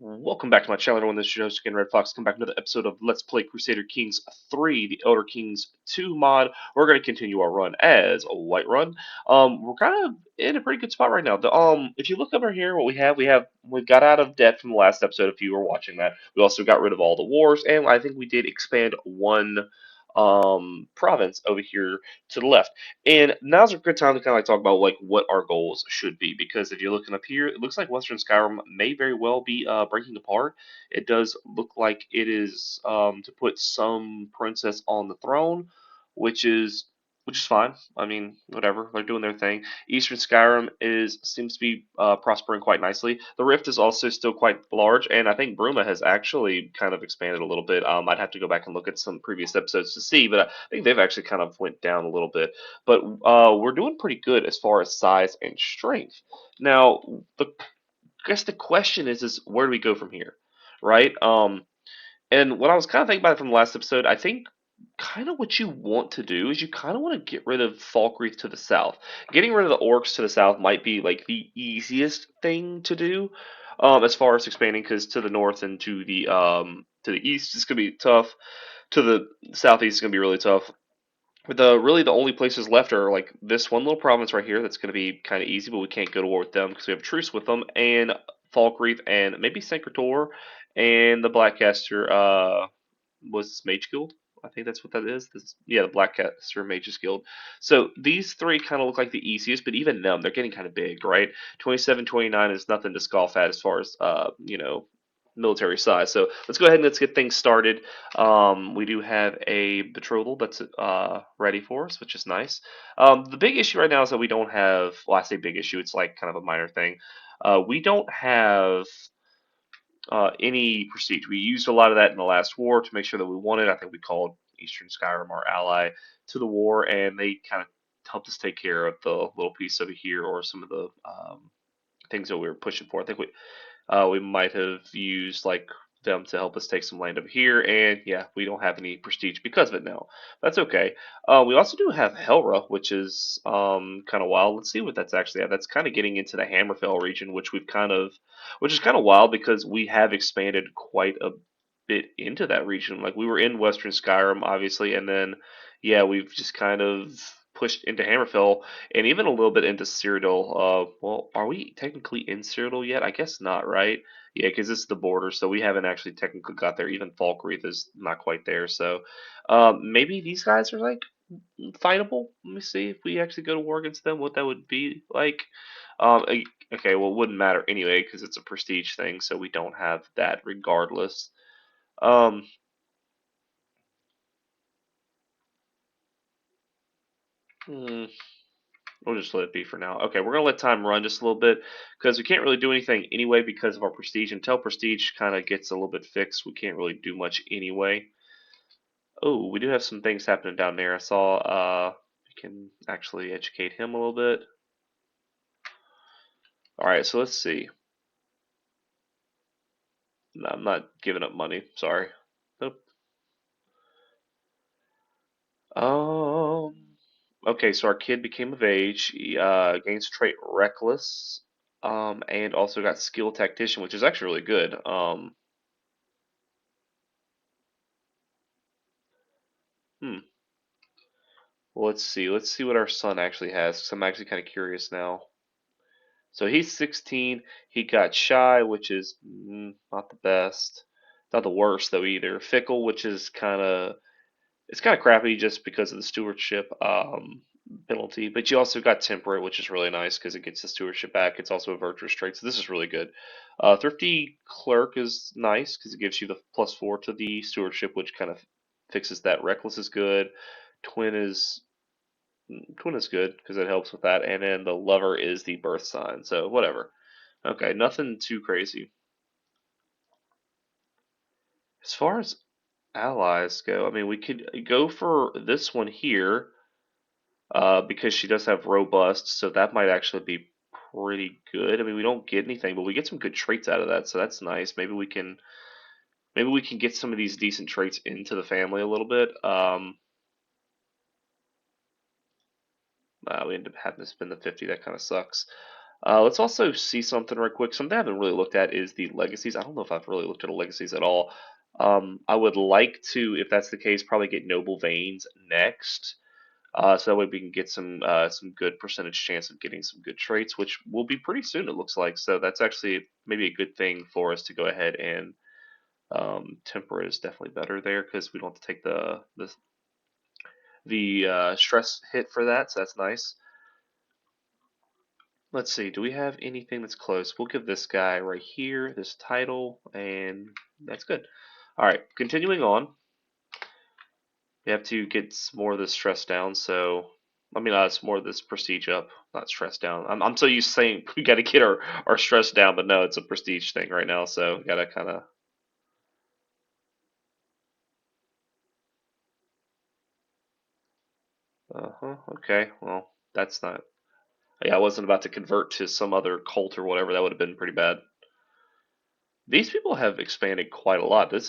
Welcome back to my channel, everyone. This is your host again, Red Fox. Come back to another episode of Let's Play Crusader Kings 3, the Elder Kings 2 mod. We're going to continue our run as a Whiterun. We're kind of in a pretty good spot right now. If you look over here, what we got out of debt from the last episode. If you were watching that, we also got rid of all the wars, and I think we did expand one province over here to the left. And now's a good time to kind of like talk about like what our goals should be, because if you're looking up here, it looks like Western Skyrim may very well be breaking apart. It does look like it is to put some princess on the throne, which is which is fine. I mean, whatever, they're doing their thing. Eastern Skyrim is seems to be prospering quite nicely. The Rift is also still quite large, and I think Bruma has actually kind of expanded a little bit. I'd have to go back and look at some previous episodes to see, but I think they've actually kind of went down a little bit. But we're doing pretty good as far as size and strength. Now, I guess the question is where do we go from here, right? And what I was kind of thinking about from the last episode, I think kind of what you want to do is you kind of want to get rid of Falkreath to the south. Getting rid of the orcs to the south might be like the easiest thing to do, as far as expanding, because to the north and to the east it's gonna be tough. To the southeast is gonna be really tough. But really the only places left are like this one little province right here that's going to be kind of easy, but we can't go to war with them because we have a truce with them, and Falkreath and maybe Sankrator and the Blackcaster was Mage Guild. I think that's what that is. Yeah, the Blackcaster Mages Guild. So these three kind of look like the easiest, but even them, they're getting kind of big, right? 27, 29 is nothing to scoff at as far as military size. So let's go ahead and let's get things started. We do have a betrothal that's ready for us, which is nice. The big issue right now is that we don't have, well, I say big issue, it's like kind of a minor thing. We don't have any prestige. We used a lot of that in the last war to make sure that we won it. I think we called Eastern Skyrim our ally to the war, and they kind of helped us take care of the little piece over here or some of the things that we were pushing for. I think we might have used like them to help us take some land over here, and yeah, we don't have any prestige because of it now. That's okay. We also do have Helra, which is kind of wild. Let's see what that's actually at. That's kind of getting into the Hammerfell region, which is kind of wild because we have expanded quite a bit into that region. Like we were in Western Skyrim, obviously, and then yeah, we've just kind of pushed into Hammerfell and even a little bit into Cyrodiil. Well, are we technically in Cyrodiil yet? I guess not, right? Yeah, because it's the border, so we haven't actually technically got there. Even Falkreath is not quite there, so maybe these guys are like fightable. Let me see if we actually go to war against them, what that would be like. Okay, well, it wouldn't matter anyway because it's a prestige thing, so we don't have that regardless. Um, hmm, we'll just let it be for now. Okay, we're gonna let time run just a little bit because we can't really do anything anyway because of our prestige. Until prestige kind of gets a little bit fixed, we can't really do much anyway. Oh, we do have some things happening down there. I saw we can actually educate him a little bit. All right, so let's see. No, I'm not giving up money. Sorry. Nope. Okay, so our kid became of age. He gains trait reckless, and also got skill tactician, which is actually really good. Hmm. Well, let's see. Let's see what our son actually has, 'cause I'm actually kind of curious now. So he's 16. He got shy, which is not the best, not the worst though either. Fickle, which is kind of crappy just because of the stewardship penalty. But you also got temperate, which is really nice because it gets the stewardship back. It's also a virtuous trait, so this is really good. Thrifty clerk is nice because it gives you the +4 to the stewardship, which kind of fixes that. Reckless is good. Twin is Twin is good because it helps with that, and then the lover is the birth sign. So whatever. Okay, nothing too crazy. As far as allies go, I mean, we could go for this one here because she does have robust, so that might actually be pretty good. I mean, we don't get anything, but we get some good traits out of that, so that's nice. Maybe we can get some of these decent traits into the family a little bit. We end up having to spend the 50. That kind of sucks. Let's also see something real quick. Something I haven't really looked at is the legacies. I don't know if I've really looked at the legacies at all. I would like to, if that's the case, probably get Noble Veins next. So that way we can get some good percentage chance of getting some good traits, which will be pretty soon, it looks like. So that's actually maybe a good thing for us to go ahead and temper is definitely better there because we don't have to take the stress hit for that. So that's nice. Let's see, do we have anything that's close? We'll give this guy right here this title, and that's good. All right, continuing on. We have to get more of this stress down, so I mean, it's more of this prestige up, not stress down. I'm so used to saying we got to get our stress down, but no, it's a prestige thing right now, so got to kind of. Uh-huh, okay, well, that's not. Yeah, I wasn't about to convert to some other cult or whatever. That would have been pretty bad. These people have expanded quite a lot. They've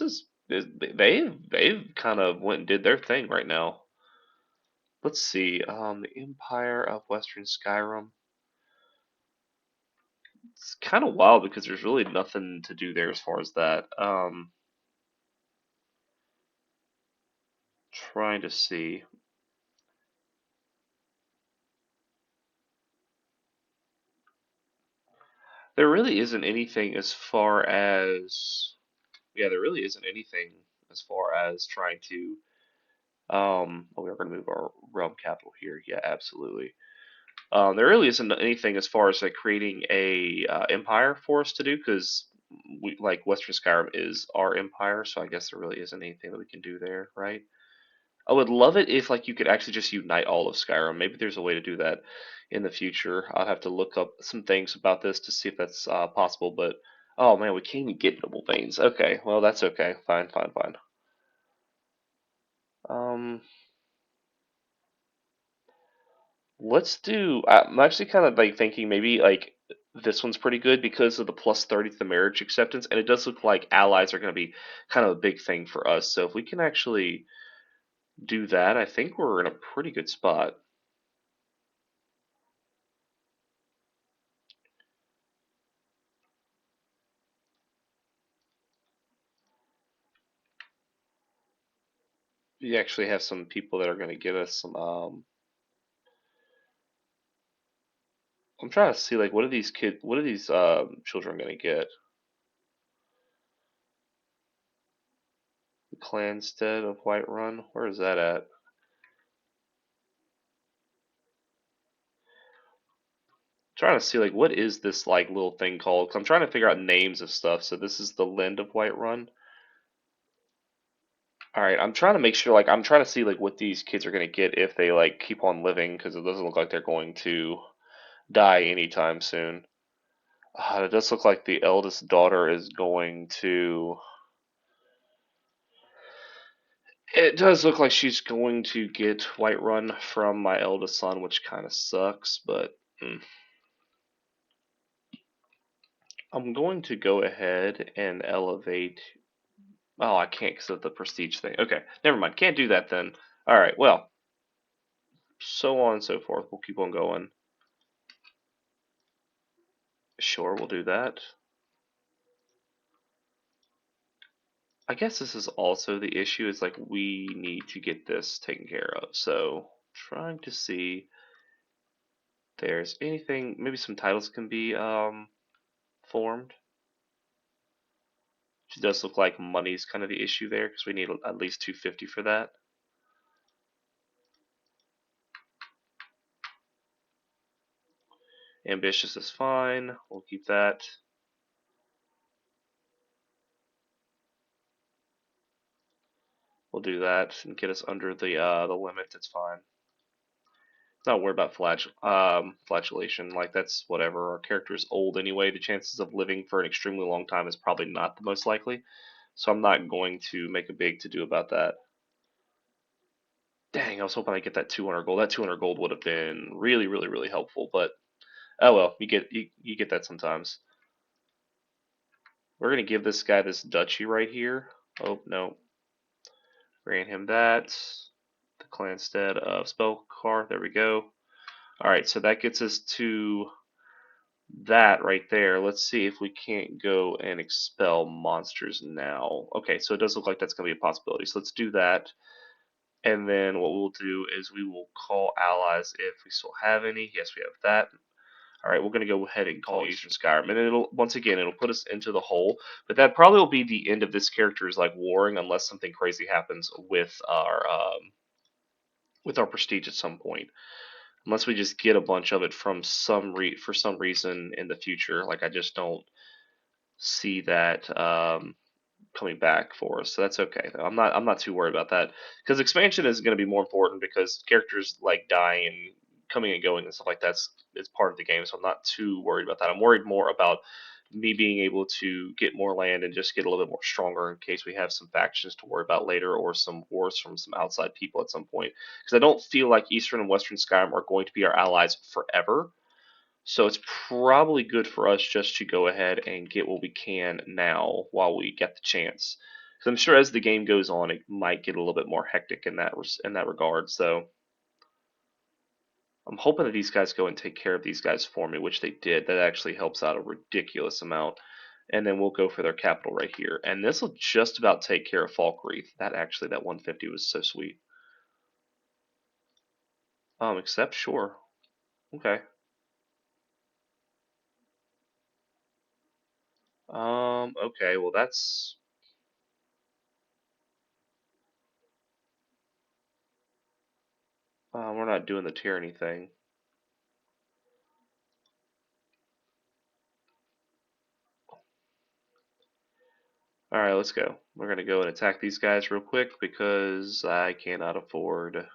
kind of went and did their thing right now. Let's see. The Empire of Western Skyrim. It's kind of wild because there's really nothing to do there as far as that. Trying to see. There really isn't anything as far as yeah, there really isn't anything as far as trying to oh, we are going to move our realm capital here. Yeah, absolutely. There really isn't anything as far as like creating a empire for us to do because we like Western Skyrim is our empire, so I guess there really isn't anything that we can do there, right? I would love it if like you could actually just unite all of Skyrim. Maybe there's a way to do that in the future. I'll have to look up some things about this to see if that's possible. But oh man, we can't even get noble veins. Okay, well that's okay. Fine, fine, fine. Um, let's do. I'm actually kind of like thinking maybe like this one's pretty good because of the plus 30 to the marriage acceptance, and it does look like allies are going to be kind of a big thing for us. So if we can actually do that, I think we're in a pretty good spot. We actually have some people that are going to give us some. I'm trying to see like what are these children going to get? The Clanstead of Whiterun, where is that at? Trying to see like what is this like little thing called? 'Cause I'm trying to figure out names of stuff. So this is the Lind of Whiterun. All right, I'm trying to make sure like I'm trying to see like what these kids are going to get if they like keep on living because it doesn't look like they're going to die anytime soon. It does look like the eldest daughter is going to. It does look like she's going to get Whiterun from my eldest son, which kind of sucks, but I'm going to go ahead and elevate. Oh, I can't because of the prestige thing. Okay, never mind. Can't do that then. All right, well, so on and so forth. We'll keep on going. Sure, we'll do that. I guess this is also the issue is like we need to get this taken care of. So trying to see if there's anything, maybe some titles can be formed. It does look like money's kind of the issue there because we need at least 250 for that. Ambitious is fine. We'll keep that. We'll do that and get us under the limit. It's fine. Not worry about flatulation. Like that's whatever. Our character is old anyway. The chances of living for an extremely long time is probably not the most likely. So I'm not going to make a big to do about that. Dang, I was hoping I'd get that 200 gold. That 200 gold would have been really, really, really helpful. But oh well, you get that sometimes. We're gonna give this guy this duchy right here. Oh no, grant him that. The Clanstead of Spellcar. There we go. All right, so that gets us to that right there. Let's see if we can't go and expel monsters now. Okay, so it does look like that's going to be a possibility. So let's do that. And then what we'll do is we will call allies if we still have any. Yes, we have that. All right, we're going to go ahead and call Eastern Skyrim, and it'll once again it'll put us into the hole. But that probably will be the end of this character's like warring, unless something crazy happens with our prestige at some point. Unless we just get a bunch of it from for some reason in the future. Like I just don't see that coming back for us, so that's okay. Though. I'm not too worried about that because expansion is going to be more important because characters like dying and coming and going and stuff like that's is part of the game. So I'm not too worried about that. I'm worried more about me being able to get more land and just get a little bit more stronger in case we have some factions to worry about later or some wars from some outside people at some point. Because I don't feel like Eastern and Western Skyrim are going to be our allies forever. So it's probably good for us just to go ahead and get what we can now while we get the chance. Because I'm sure as the game goes on, it might get a little bit more hectic in that regard. So I'm hoping that these guys go and take care of these guys for me, which they did. That actually helps out a ridiculous amount. And then we'll go for their capital right here. And this will just about take care of Falkreath. That 150 was so sweet. Except sure. Okay. Okay, well that's we're not doing the tyranny thing. Alright, let's go. We're gonna go and attack these guys real quick because I cannot afford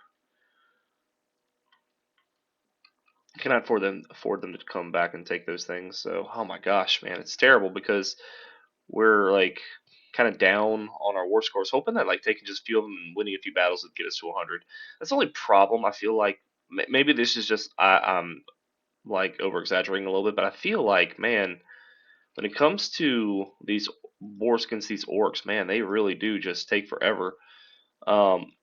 them to come back and take those things. So, oh my gosh, man, it's terrible because we're like kind of down on our war scores, hoping that like taking just a few of them and winning a few battles would get us to 100. That's the only problem. I feel like maybe this is just I'm like over exaggerating a little bit, but I feel like man, when it comes to these wars against these orcs, man, they really do just take forever. Um,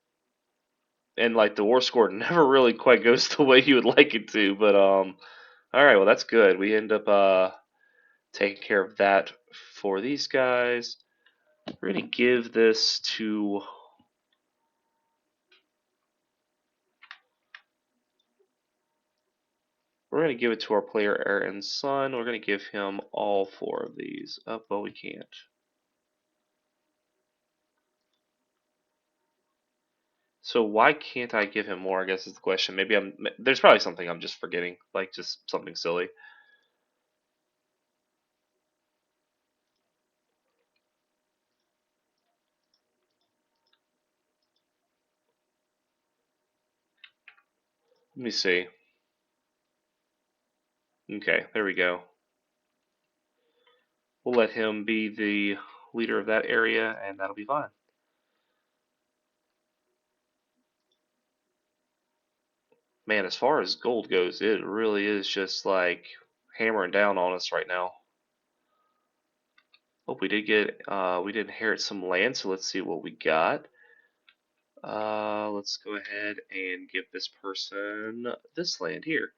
and like the war score never really quite goes the way you would like it to. But all right, well that's good. We end up taking care of that for these guys. We're gonna give this to. We're gonna give it to our player heir and son. We're gonna give him all four of these. Oh, well, we can't. So why can't I give him more? I guess is the question. Maybe there's probably something I'm just forgetting, like just something silly. Let me see. Okay, there we go. We'll let him be the leader of that area, and that'll be fine. Man, as far as gold goes, it really is just like hammering down on us right now. Oh, we did inherit some land, so let's see what we got. Let's go ahead and give this person this land here.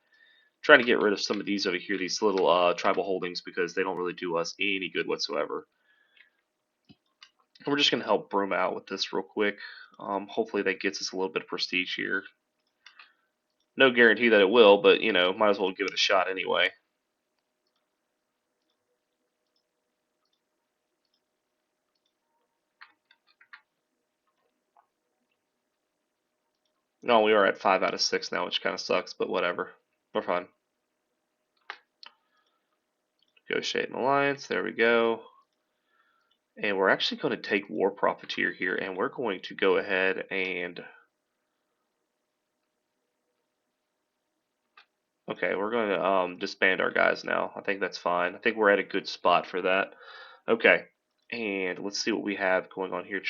Trying to get rid of some of these over here, these little tribal holdings, because they don't really do us any good whatsoever. And we're just going to help Broom out with this real quick. Hopefully that gets us a little bit of prestige here. No guarantee that it will, but you know, might as well give it a shot anyway. No, we are at 5 out of 6 now, which kind of sucks, but whatever. We're fine. Negotiate an alliance. There we go. And we're actually going to take War Profiteer here, and we're going to go ahead and... Okay, we're going to disband our guys now. I think that's fine. I think we're at a good spot for that. Okay, and let's see what we have going on here.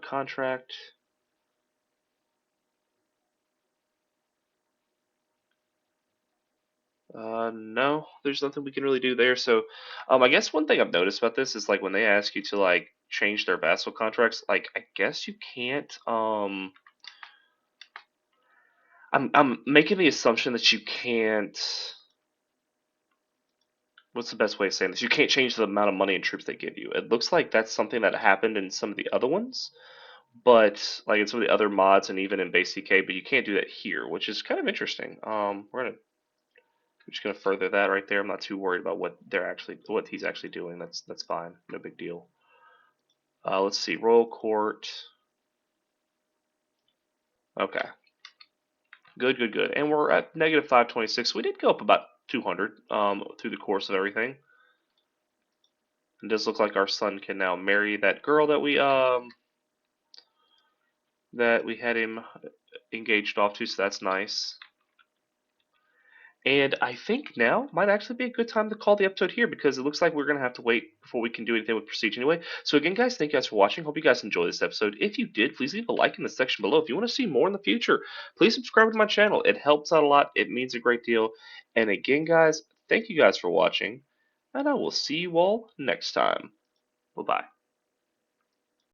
Contract. No, there's nothing we can really do there. So, I guess one thing I've noticed about this is like when they ask you to like change their vassal contracts, like I guess you can't. I'm making the assumption that you can't what's the best way of saying this? You can't change the amount of money and troops they give you. It looks like that's something that happened in some of the other ones, but like in some of the other mods and even in base CK, but you can't do that here, which is kind of interesting. We're just gonna further that right there. I'm not too worried about what he's actually doing. That's fine, no big deal. Let's see, Royal Court. Okay, good, good, good. And we're at negative 526. We did go up about 200 through the course of everything. It does look like our son can now marry that girl that we had him engaged off to, so that's nice. And I think now might actually be a good time to call the episode here because it looks like we're going to have to wait before we can do anything with Prestige anyway. So again, guys, thank you guys for watching. Hope you guys enjoyed this episode. If you did, please leave a like in the section below. If you want to see more in the future, please subscribe to my channel. It helps out a lot. It means a great deal. And again, guys, thank you guys for watching, and I will see you all next time. Bye-bye.